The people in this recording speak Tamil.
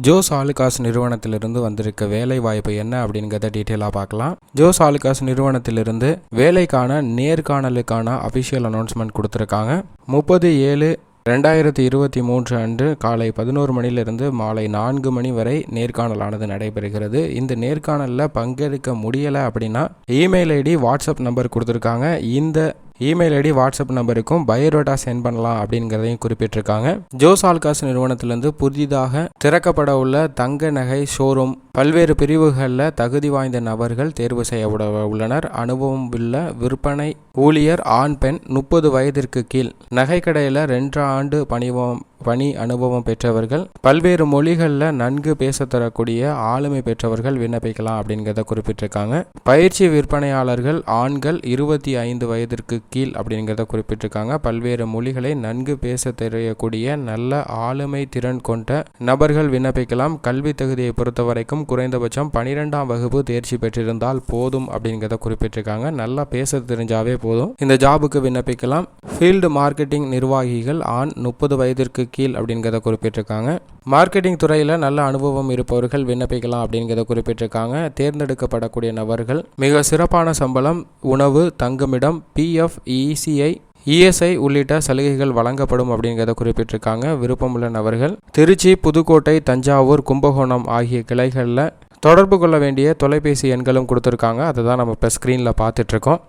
ஜோஸ் ஆலுகாஸ் நிறுவனத்திலிருந்து வந்திருக்க வேலை வாய்ப்பு என்ன அப்படிங்கிறத டீட்டெயிலாக பார்க்கலாம். ஜோஸ் ஆலுகாஸ் நிறுவனத்திலிருந்து வேலைக்கான நேர்காணலுக்கான அஃபிஷியல் அனௌன்ஸ்மெண்ட் கொடுத்துருக்காங்க. 30/7/2023 அன்று காலை 11 மணிலிருந்து மாலை 4 மணி வரை நேர்காணலானது நடைபெறுகிறது. இந்த நேர்காணலில் பங்கெடுக்க முடியலை அப்படின்னா இமெயில் ஐடி, வாட்ஸ்அப் நம்பர் கொடுத்துருக்காங்க. இந்த இமெயில் ஐடி, வாட்ஸ்அப் நம்பருக்கும் பயோடேட்டா சென்ட் பண்ணலாம் அப்படிங்கிறதையும் குறிப்பிட்டிருக்காங்க. ஜோஸ் ஆலுகாஸ் நிறுவனத்திலிருந்து புதிதாக திறக்கப்பட உள்ள தங்க நகை ஷோரூம் பல்வேறு பிரிவுகளில் தகுதி வாய்ந்த நபர்கள் தேர்வு செய்யப்பட உள்ளனர். அனுபவம் உள்ள விற்பனை ஊழியர் ஆண் பெண் 30 வயதிற்கு கீழ், நகைக்கடையில் 2 ஆண்டு பணி அனுபவம் பெற்றவர்கள், பல்வேறு மொழிகளில் நன்கு பேச தரக்கூடிய ஆளுமை பெற்றவர்கள் விண்ணப்பிக்கலாம் அப்படிங்கிறத குறிப்பிட்டிருக்காங்க. பயிற்சி விற்பனையாளர்கள் ஆண்கள் 25 வயதிற்கு கீழ் அப்படிங்கிறத குறிப்பிட்டிருக்காங்க. பல்வேறு மொழிகளை நன்கு பேச தெரியக்கூடிய நல்ல ஆளுமை திறன் கொண்ட நபர்கள் விண்ணப்பிக்கலாம். கல்வி தகுதியை பொறுத்த வரைக்கும் குறைந்தபட்சம் 12ஆம் வகுப்பு தேர்ச்சி பெற்றிருந்தால் போதும் அப்படிங்கிறத குறிப்பிட்டிருக்காங்க. நல்லா பேச தெரிஞ்சாவே போதும், இந்த ஜாபுக்கு விண்ணப்பிக்கலாம். ஃபீல்டு மார்க்கெட்டிங் நிர்வாகிகள் ஆண் 30 வயதிற்கு கீழ் அப்படிங்கிறத குறிப்பிட்டிருக்காங்க. மார்க்கெட்டிங் துறையில் நல்ல அனுபவம் இருப்பவர்கள் விண்ணப்பிக்கலாம் அப்படிங்கிறத குறிப்பிட்டிருக்காங்க. தேர்ந்தெடுக்கப்படக்கூடிய நபர்கள் மிக சிறப்பான சம்பளம், உணவு, தங்குமிடம், PF, ECI, ESI உள்ளிட்ட சலுகைகள் வழங்கப்படும் அப்படிங்கிறத குறிப்பிட்டிருக்காங்க. விருப்பமுள்ள நபர்கள் திருச்சி, புதுக்கோட்டை, தஞ்சாவூர், கும்பகோணம் ஆகிய கிளைகளில் தொடர்பு கொள்ள வேண்டிய தொலைபேசி எண்களும் கொடுத்துருக்காங்க. அதை தான் நம்ம இப்போ ஸ்க்ரீனில் பார்த்துட்ருக்கோம்.